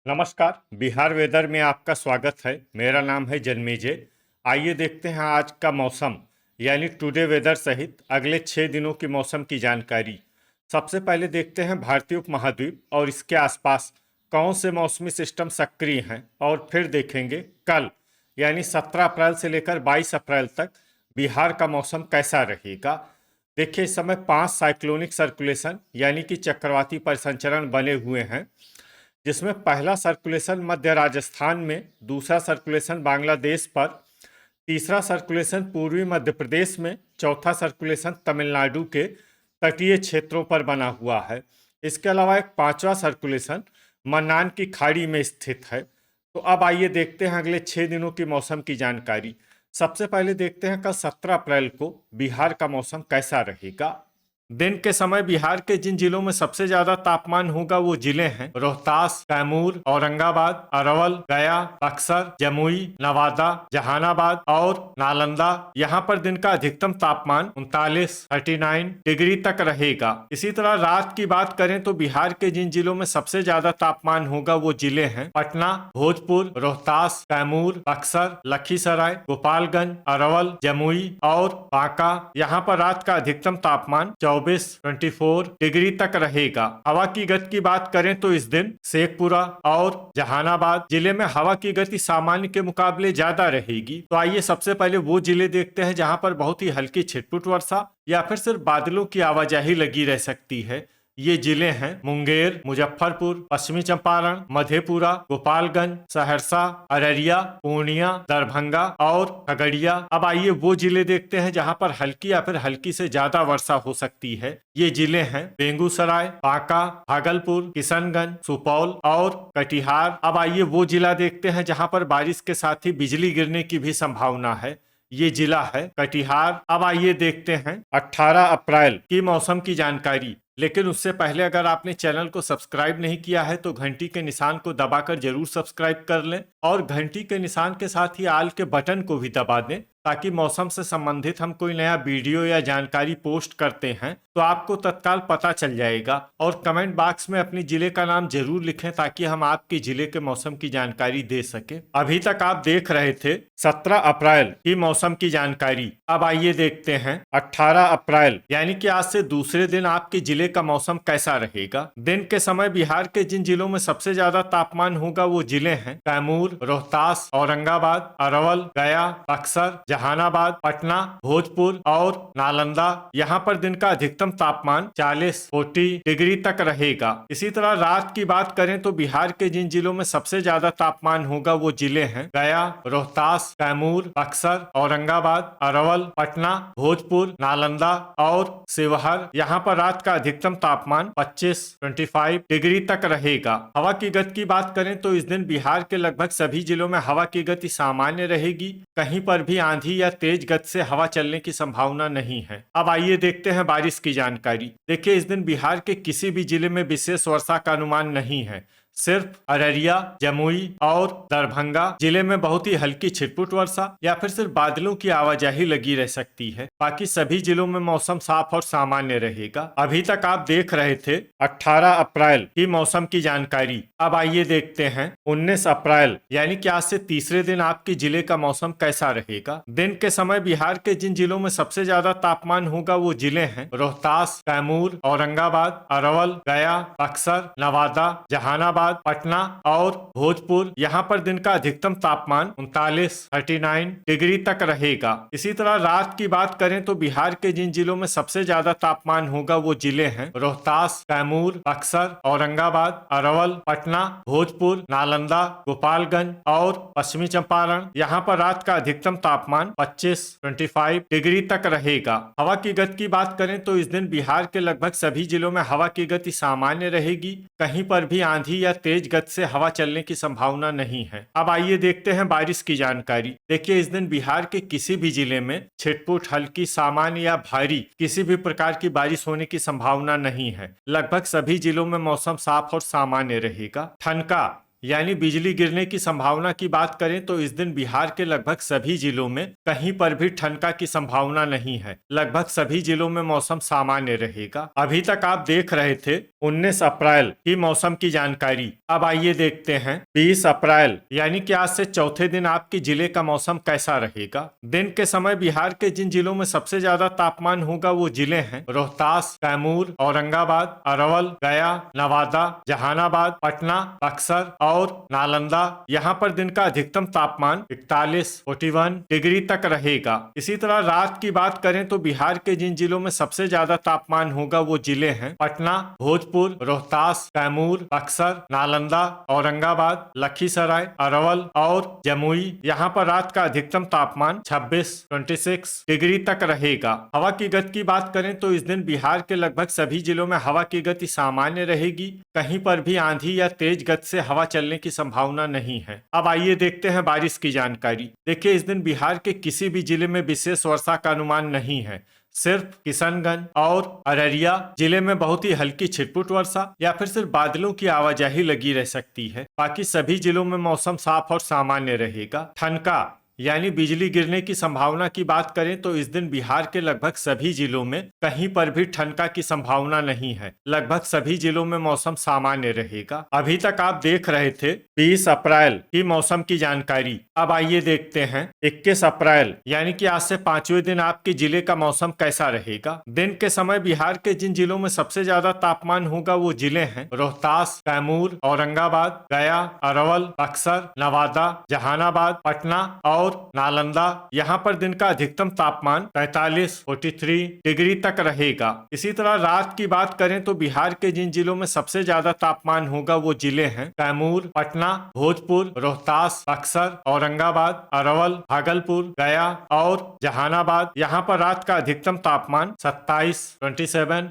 नमस्कार। बिहार वेदर में आपका स्वागत है। मेरा नाम है जन्मेजय। आइए देखते हैं आज का मौसम यानी टुडे वेदर सहित अगले 6 दिनों की मौसम की जानकारी। सबसे पहले देखते हैं भारतीय उपमहाद्वीप और इसके आसपास कौन से मौसमी सिस्टम सक्रिय हैं, और फिर देखेंगे कल यानी 17 अप्रैल से लेकर 22 अप्रैल तक बिहार का मौसम कैसा रहेगा। देखिए, इस समय 5 साइक्लोनिक सर्कुलेशन यानी कि चक्रवाती परिसंचरण बने हुए हैं, जिसमें पहला सर्कुलेशन मध्य राजस्थान में, दूसरा सर्कुलेशन बांग्लादेश पर, तीसरा सर्कुलेशन पूर्वी मध्य प्रदेश में, चौथा सर्कुलेशन तमिलनाडु के तटीय क्षेत्रों पर बना हुआ है। इसके अलावा एक पांचवा सर्कुलेशन मन्नार की खाड़ी में स्थित है। तो अब आइए देखते हैं अगले 6 दिनों की मौसम की जानकारी। सबसे पहले देखते हैं कल 17 अप्रैल को बिहार का मौसम कैसा रहेगा। दिन के समय बिहार के जिन जिलों में सबसे ज्यादा तापमान होगा वो जिले हैं रोहतास, कैमूर, औरंगाबाद, अरवल, गया, बक्सर, जमुई, नवादा, जहानाबाद और नालंदा। यहाँ पर दिन का अधिकतम तापमान 39 डिग्री तक रहेगा। इसी तरह रात की बात करें तो बिहार के जिन जिलों में सबसे ज्यादा तापमान होगा वो जिले हैं पटना, भोजपुर, रोहतास, कैमूर, बक्सर, लखीसराय, गोपालगंज, अरवल, जमुई और बांका। यहाँ पर रात का अधिकतम तापमान 24 डिग्री तक रहेगा। हवा की गति की बात करें तो इस दिन शेखपुरा और जहानाबाद जिले में हवा की गति सामान्य के मुकाबले ज्यादा रहेगी। तो आइए सबसे पहले वो जिले देखते हैं जहां पर बहुत ही हल्की छिटपुट वर्षा या फिर सिर्फ बादलों की आवाजाही लगी रह सकती है। ये जिले हैं मुंगेर, मुजफ्फरपुर, पश्चिमी चंपारण, मधेपुरा, गोपालगंज, सहरसा, अररिया, पूर्णिया, दरभंगा और खगड़िया। अब आइए वो जिले देखते हैं जहां पर हल्की या फिर हल्की से ज्यादा वर्षा हो सकती है। ये जिले हैं बेगूसराय, बांका, भागलपुर, किशनगंज, सुपौल और कटिहार। अब आइए वो जिला देखते हैं जहां पर बारिश के साथ ही बिजली गिरने की भी संभावना है। ये जिला है कटिहार। अब आइए देखते हैं 18 अप्रैल की मौसम की जानकारी। लेकिन उससे पहले अगर आपने चैनल को सब्सक्राइब नहीं किया है तो घंटी के निशान को दबाकर जरूर सब्सक्राइब कर लें और घंटी के निशान के साथ ही आल के बटन को भी दबा दें, ताकि मौसम से संबंधित हम कोई नया वीडियो या जानकारी पोस्ट करते हैं तो आपको तत्काल पता चल जाएगा। और कमेंट बॉक्स में अपनी जिले का नाम जरूर लिखें ताकि हम आपके जिले के मौसम की जानकारी दे सके। अभी तक आप देख रहे थे 17 अप्रैल की मौसम की जानकारी। अब आइए देखते हैं 18 अप्रैल यानी कि आज से दूसरे दिन आपके जिले का मौसम कैसा रहेगा। दिन के समय बिहार के जिन जिलों में सबसे ज्यादा तापमान होगा वो जिले हैं कैमूर, रोहतास, औरंगाबाद, अरवल, गया, बक्सर, जहानाबाद, पटना, भोजपुर और नालंदा। यहाँ पर दिन का अधिकतम तापमान 40 डिग्री तक रहेगा। इसी तरह रात की बात करें तो बिहार के जिन जिलों में सबसे ज्यादा तापमान होगा वो जिले हैं गया, रोहतास, कैमूर, बक्सर, औरंगाबाद, अरवल, पटना, भोजपुर, नालंदा और शिवहर। यहाँ पर रात का अधिकतम तापमान 25 डिग्री तक रहेगा। हवा की गति की बात करें तो इस दिन बिहार के लगभग सभी जिलों में हवा की गति सामान्य रहेगी। कहीं पर भी आंधी या तेज गति से हवा चलने की संभावना नहीं है। अब आइए देखते हैं बारिश की जानकारी। देखिए, इस दिन बिहार के किसी भी जिले में विशेष वर्षा का अनुमान नहीं है। सिर्फ अररिया, जमुई और दरभंगा जिले में बहुत ही हल्की छिटपुट वर्षा या फिर सिर्फ बादलों की आवाजाही लगी रह सकती है। बाकी सभी जिलों में मौसम साफ और सामान्य रहेगा। अभी तक आप देख रहे थे 18 अप्रैल की मौसम की जानकारी। अब आइए देखते हैं 19 अप्रैल यानी कि आज से तीसरे दिन आपके जिले का मौसम कैसा रहेगा। दिन के समय बिहार के जिन जिलों में सबसे ज्यादा तापमान होगा वो जिले हैं रोहतास, कैमूर, औरंगाबाद, अरवल, गया, बक्सर, नवादा, जहानाबाद, पटना और भोजपुर। यहाँ पर दिन का अधिकतम तापमान 39 डिग्री तक रहेगा। इसी तरह रात की बात करें तो बिहार के जिन जिलों में सबसे ज्यादा तापमान होगा वो जिले हैं रोहतास, कैमूर, बक्सर, औरंगाबाद, अरवल, पटना, भोजपुर, नालंदा, गोपालगंज और पश्चिमी चंपारण। यहाँ पर रात का अधिकतम तापमान 25 डिग्री तक रहेगा। हवा की गति की बात करें तो इस दिन बिहार के लगभग सभी जिलों में हवा की गति सामान्य रहेगी। कहीं पर भी आंधी या तेज गति से हवा चलने की संभावना नहीं है। अब आइए देखते हैं बारिश की जानकारी। देखिए, इस दिन बिहार के किसी भी जिले में छिटपुट, हल्की, सामान्य या भारी किसी भी प्रकार की बारिश होने की संभावना नहीं है। लगभग सभी जिलों में मौसम साफ और सामान्य रहेगा। ठनका यानी बिजली गिरने की संभावना की बात करें तो इस दिन बिहार के लगभग सभी जिलों में कहीं पर भी ठनका की संभावना नहीं है। लगभग सभी जिलों में मौसम सामान्य रहेगा। अभी तक आप देख रहे थे 19 अप्रैल की मौसम की जानकारी। अब आइए देखते हैं 20 अप्रैल यानी कि आज से चौथे दिन आपके जिले का मौसम कैसा रहेगा। दिन के समय बिहार के जिन जिलों में सबसे ज्यादा तापमान होगा वो जिले हैं रोहतास, कैमूर, औरंगाबाद, अरवल, गया, नवादा, जहानाबाद, पटना, बक्सर और नालंदा। यहाँ पर दिन का अधिकतम तापमान 41 डिग्री तक रहेगा। इसी तरह रात की बात करें तो बिहार के जिन जिलों में सबसे ज्यादा तापमान होगा वो जिले हैं पटना, भोजपुर, रोहतास, कैमूर, बक्सर, नालंदा, औरंगाबाद, लखीसराय, अरवल और जमुई। यहाँ पर रात का अधिकतम तापमान 26 डिग्री तक रहेगा। हवा की गति की बात करें तो इस दिन बिहार के लगभग सभी जिलों में हवा की गति सामान्य रहेगी। कहीं पर भी आंधी या तेज गति से हवा चलने की संभावना नहीं है। अब आइए देखते हैं बारिश की जानकारी। देखिए इस दिन बिहार के किसी भी जिले में विशेष वर्षा का अनुमान नहीं है। सिर्फ किशनगंज और अररिया जिले में बहुत ही हल्की छिटपुट वर्षा या फिर सिर्फ बादलों की आवाजाही लगी रह सकती है। बाकी सभी जिलों में मौसम साफ और सामान्य रहेगा। ठनका यानी बिजली गिरने की संभावना की बात करें तो इस दिन बिहार के लगभग सभी जिलों में कहीं पर भी ठनका की संभावना नहीं है। लगभग सभी जिलों में मौसम सामान्य रहेगा। अभी तक आप देख रहे थे 20 अप्रैल की मौसम की जानकारी। अब आइए देखते हैं 21 अप्रैल यानी कि आज से 5वें दिन आपके जिले का मौसम कैसा रहेगा। दिन के समय बिहार के जिन जिलों में सबसे ज्यादा तापमान होगा वो जिले हैं रोहतास, कैमूर, औरंगाबाद, गया, अरवल, बक्सर, नवादा, जहानाबाद, पटना और नालंदा। यहाँ पर दिन का अधिकतम तापमान 43 डिग्री तक रहेगा। इसी तरह रात की बात करें तो बिहार के जिन जिलों में सबसे ज्यादा तापमान होगा वो जिले हैं कैमूर, पटना, भोजपुर, रोहतास, बक्सर, औरंगाबाद, अरवल, भागलपुर, गया और जहानाबाद। यहाँ पर रात का अधिकतम तापमान 27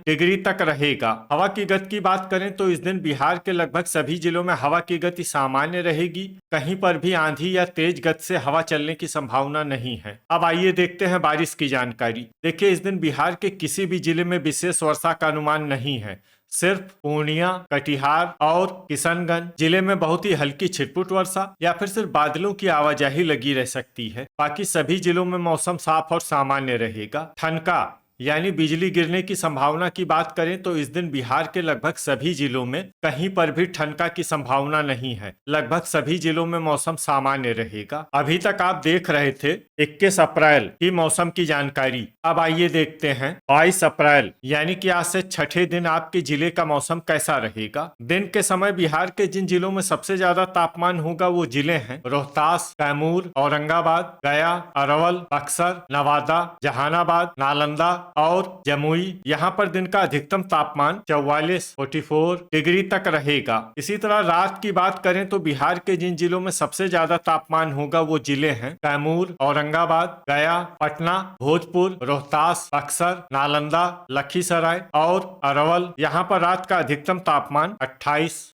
डिग्री तक रहेगा। हवा की गति की बात करें तो इस दिन बिहार के लगभग सभी जिलों में हवा की गति सामान्य रहेगी। कहीं पर भी आंधी या तेज गति से हवा चलने की संभावना नहीं है। अब आइए देखते हैं बारिश की जानकारी। देखिए इस दिन बिहार के किसी भी जिले में विशेष वर्षा का अनुमान नहीं है। सिर्फ पूर्णिया, कटिहार और किशनगंज जिले में बहुत ही हल्की छिटपुट वर्षा या फिर सिर्फ बादलों की आवाजाही लगी रह सकती है। बाकी सभी जिलों में मौसम साफ और सामान्य रहेगा। ठनका यानी बिजली गिरने की संभावना की बात करें तो इस दिन बिहार के लगभग सभी जिलों में कहीं पर भी ठनका की संभावना नहीं है। लगभग सभी जिलों में मौसम सामान्य रहेगा। अभी तक आप देख रहे थे 21 अप्रैल की मौसम की जानकारी। अब आइए देखते हैं 22 अप्रैल यानी कि आज से छठे दिन आपके जिले का मौसम कैसा रहेगा। दिन के समय बिहार के जिन जिलों में सबसे ज्यादा तापमान होगा वो जिले हैं रोहतास, कैमूर, औरंगाबाद, गया, अरवल, बक्सर, नवादा, जहानाबाद, नालंदा और जमुई। यहाँ पर दिन का अधिकतम तापमान 44 डिग्री तक रहेगा। इसी तरह रात की बात करें तो बिहार के जिन जिलों में सबसे ज्यादा तापमान होगा वो जिले हैं कैमूर, औरंगाबाद, गया, पटना, भोजपुर, रोहतास, बक्सर, नालंदा, लखीसराय और अरवल। यहाँ पर रात का अधिकतम तापमान 28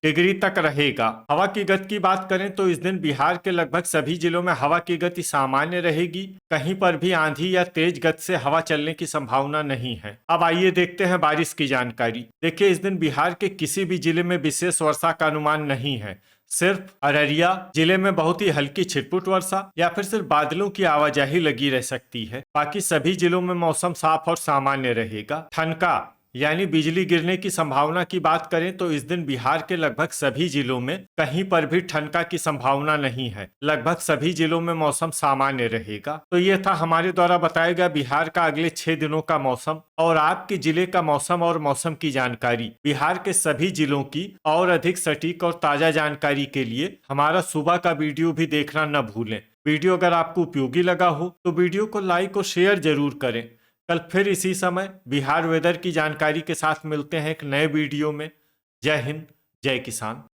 डिग्री तक रहेगा। हवा की गति की बात करें तो इस दिन बिहार के लगभग सभी जिलों में हवा की गति सामान्य रहेगी। कहीं पर भी आंधी या तेज गति से हवा चलने की संभावना नहीं है। अब आइए देखते हैं बारिश की जानकारी। देखिए इस दिन बिहार के किसी भी जिले में विशेष वर्षा का अनुमान नहीं है। सिर्फ अररिया जिले में बहुत ही हल्की छिटपुट वर्षा या फिर सिर्फ बादलों की आवाजाही लगी रह सकती है। बाकी सभी जिलों में मौसम साफ और सामान्य रहेगा। ठनका यानी बिजली गिरने की संभावना की बात करें तो इस दिन बिहार के लगभग सभी जिलों में कहीं पर भी ठनका की संभावना नहीं है। लगभग सभी जिलों में मौसम सामान्य रहेगा। तो ये था हमारे द्वारा बताया गया बिहार का अगले 6 दिनों का मौसम और आपके जिले का मौसम और मौसम की जानकारी। बिहार के सभी जिलों की और अधिक सटीक और ताजा जानकारी के लिए हमारा सुबह का वीडियो भी देखना न भूलें। वीडियो अगर आपको उपयोगी लगा हो तो वीडियो को लाइक और शेयर जरूर करें। कल फिर इसी समय बिहार वेदर की जानकारी के साथ मिलते हैं एक नए वीडियो में। जय हिंद, जय किसान।